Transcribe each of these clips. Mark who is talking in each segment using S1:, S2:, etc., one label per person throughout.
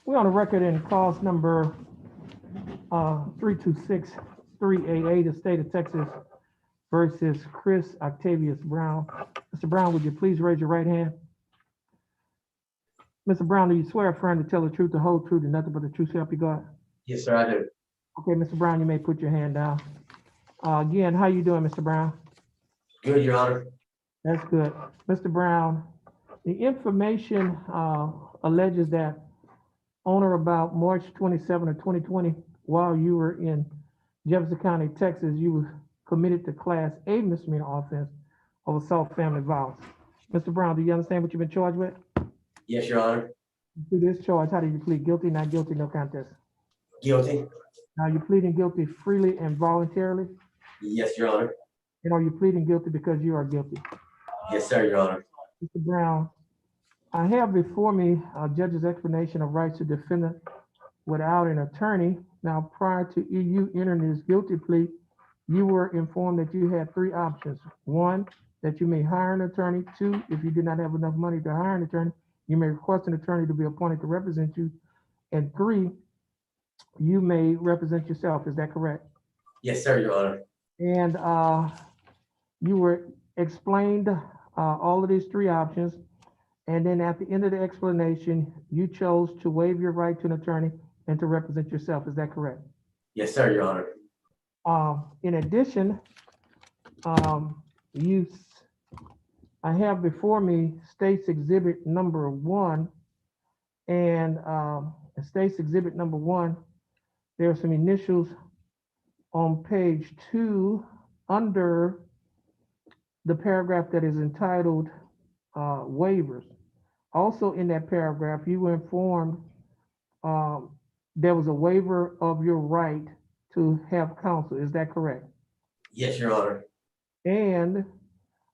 S1: We're on the record in cause number 326388, the state of Texas versus Chris Octavius Brown. Mr. Brown, would you please raise your right hand? Mr. Brown, do you swear or affirm to tell the truth, the whole truth, and nothing but the truth, so help you God?
S2: Yes, sir, I do.
S1: Okay, Mr. Brown, you may put your hand down. Again, how you doing, Mr. Brown?
S2: Good, Your Honor.
S1: That's good. Mr. Brown, the information alleges that on or about March 27 of 2020, while you were in Jefferson County, Texas, you were committed to Class A misdemeanor offense of assault family violence. Mr. Brown, do you understand what you've been charged with?
S2: Yes, Your Honor.
S1: To this charge, how did you plead? Guilty, not guilty, no contest?
S2: Guilty.
S1: Now, you're pleading guilty freely and voluntarily?
S2: Yes, Your Honor.
S1: And are you pleading guilty because you are guilty?
S2: Yes, sir, Your Honor.
S1: Mr. Brown, I have before me a judge's explanation of rights to defendant without an attorney. Now, prior to you entering this guilty plea, you were informed that you had three options. One, that you may hire an attorney. Two, if you did not have enough money to hire an attorney, you may request an attorney to be appointed to represent you. And three, you may represent yourself. Is that correct?
S2: Yes, sir, Your Honor.
S1: And you were explained all of these three options. And then at the end of the explanation, you chose to waive your right to an attorney and to represent yourself. Is that correct?
S2: Yes, sir, Your Honor.
S1: In addition, I have before me State's Exhibit number 1, and State's Exhibit number 1, there are some initials on page 2 under the paragraph that is entitled waivers. Also in that paragraph, you were informed there was a waiver of your right to have counsel. Is that correct?
S2: Yes, Your Honor.
S1: And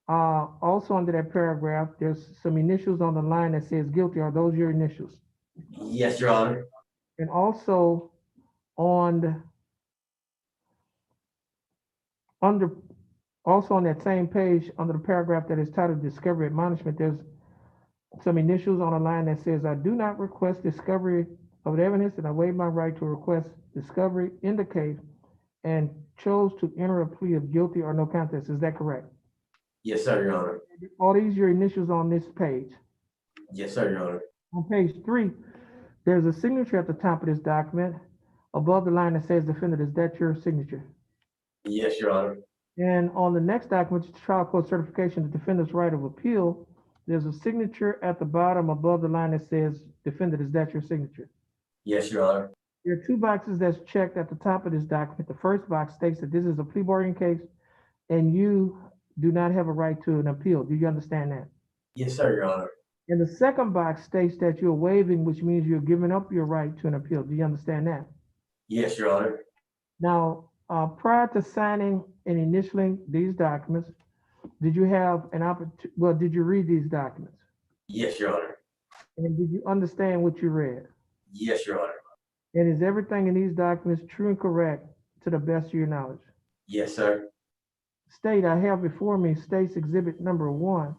S1: also under that paragraph, there's some initials on the line that says guilty. Are those your initials?
S2: Yes, Your Honor.
S1: And also on that same page, under the paragraph that is titled Discovery Admonishment, there's some initials on a line that says, I do not request discovery of evidence, and I waive my right to request discovery in the case and chose to enter a plea of guilty or no contest. Is that correct?
S2: Yes, sir, Your Honor.
S1: Are these your initials on this page?
S2: Yes, sir, Your Honor.
S1: On page 3, there's a signature at the top of this document above the line that says defendant. Is that your signature?
S2: Yes, Your Honor.
S1: And on the next document, which is trial court certification, the defendant's right of appeal, there's a signature at the bottom above the line that says defendant. Is that your signature?
S2: Yes, Your Honor.
S1: There are two boxes that's checked at the top of this document. The first box states that this is a plea bargaining case and you do not have a right to an appeal. Do you understand that?
S2: Yes, sir, Your Honor.
S1: And the second box states that you're waiving, which means you're giving up your right to an appeal. Do you understand that?
S2: Yes, Your Honor.
S1: Now, prior to signing and initialing these documents, did you have an opportunity? Well, did you read these documents?
S2: Yes, Your Honor.
S1: And did you understand what you read?
S2: Yes, Your Honor.
S1: And is everything in these documents true and correct to the best of your knowledge?
S2: Yes, sir.
S1: State, I have before me State's Exhibit number 1.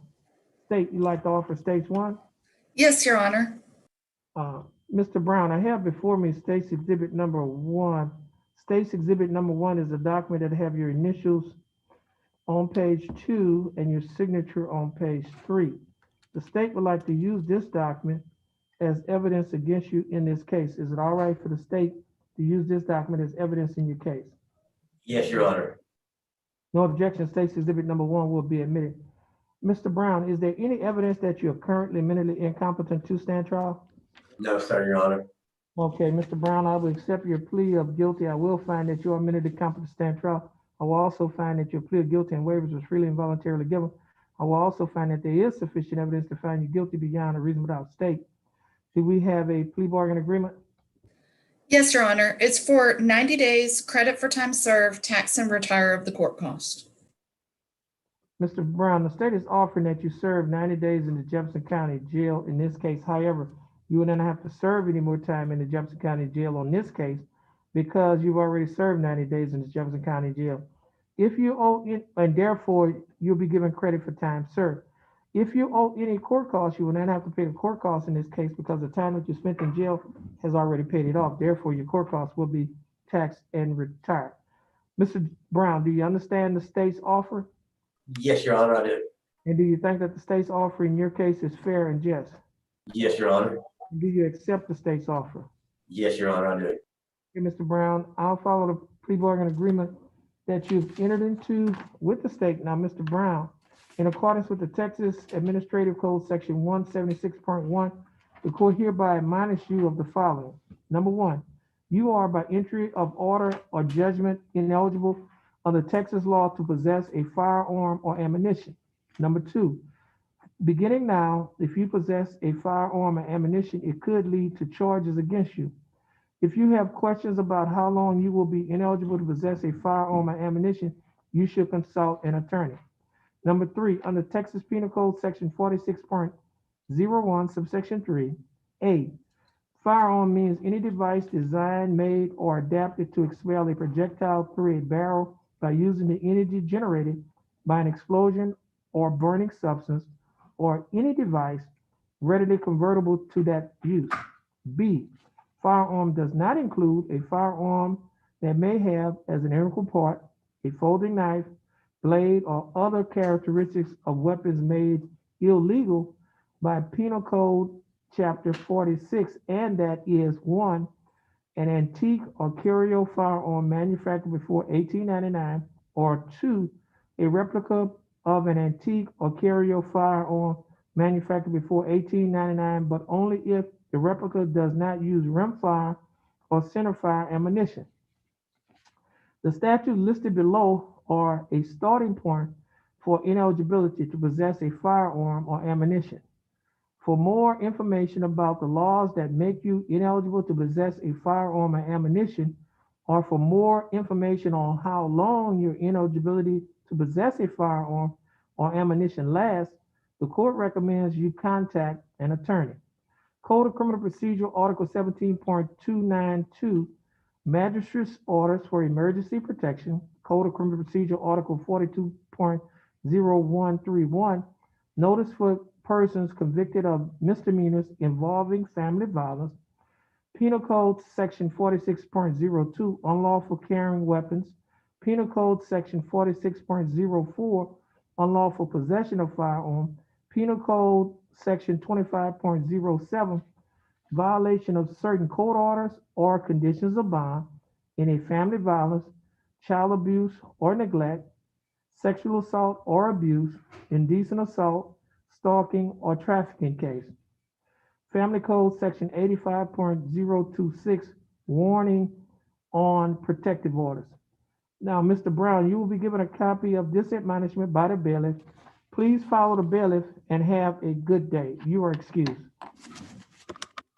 S1: State, you like to offer State's 1?
S3: Yes, Your Honor.
S1: Mr. Brown, I have before me State's Exhibit number 1. State's Exhibit number 1 is a document that have your initials on page 2 and your signature on page 3. The state would like to use this document as evidence against you in this case. Is it all right for the state to use this document as evidence in your case?
S2: Yes, Your Honor.
S1: No objection. State's Exhibit number 1 will be admitted. Mr. Brown, is there any evidence that you're currently mentally incompetent to stand trial?
S2: No, sir, Your Honor.
S1: Okay, Mr. Brown, I will accept your plea of guilty. I will find that you are mentally competent to stand trial. I will also find that your plea of guilty and waivers was freely and voluntarily given. I will also find that there is sufficient evidence to find you guilty beyond a reasonable doubt. State, do we have a plea bargain agreement?
S3: Yes, Your Honor. It's for 90 days, credit for time served, tax and retire of the court cost.
S1: Mr. Brown, the state is offering that you serve 90 days in the Jefferson County Jail in this case. However, you will not have to serve any more time in the Jefferson County Jail on this case because you've already served 90 days in the Jefferson County Jail. If you owe it, and therefore you'll be given credit for time served. If you owe any court costs, you will not have to pay the court costs in this case because the time that you spent in jail has already paid it off. Therefore, your court costs will be taxed and retired. Mr. Brown, do you understand the state's offer?
S2: Yes, Your Honor, I do.
S1: And do you think that the state's offer in your case is fair and just?
S2: Yes, Your Honor.
S1: Do you accept the state's offer?
S2: Yes, Your Honor, I do.
S1: Okay, Mr. Brown, I'll follow the plea bargain agreement that you've entered into with the state. Now, Mr. Brown, in accordance with the Texas Administrative Code, Section 176.1, the court hereby admonishes you of the following. Number one, you are by entry of order or judgment ineligible under Texas law to possess a firearm or ammunition. Number two, beginning now, if you possess a firearm or ammunition, it could lead to charges against you. If you have questions about how long you will be ineligible to possess a firearm or ammunition, you should consult an attorney. Number three, under Texas Penal Code Section 46.01, subsection 3, A, firearm means any device designed, made, or adapted to expel a projectile through a barrel by using the energy generated by an explosion or burning substance, or any device readily convertible to that use. B, firearm does not include a firearm that may have as an integral part a folding knife, blade, or other characteristics of weapons made illegal by Penal Code Chapter 46, and that is one, an antique or curio firearm manufactured before 1899, or two, a replica of an antique or curio firearm manufactured before 1899, but only if the replica does not use rimfire or centerfire ammunition. The statutes listed below are a starting point for ineligibility to possess a firearm or ammunition. For more information about the laws that make you ineligible to possess a firearm or ammunition, or for more information on how long your ineligibility to possess a firearm or ammunition lasts, the court recommends you contact an attorney. Code of Criminal Procedure, Article 17.292, Magistrate's Orders for Emergency Protection. Code of Criminal Procedure, Article 42.0131, Notice for persons convicted of misdemeanors involving family violence. Penal Code Section 46.02, unlawful carrying weapons. Penal Code Section 46.04, unlawful possession of firearm. Penal Code Section 25.07, violation of certain court orders or conditions of bond in a family violence, child abuse or neglect, sexual assault or abuse, indecent assault, stalking, or trafficking case. Family Code Section 85.026, warning on protective orders. Now, Mr. Brown, you will be given a copy of this admonishment by the bailiff. Please follow the bailiff and have a good day. You are excused.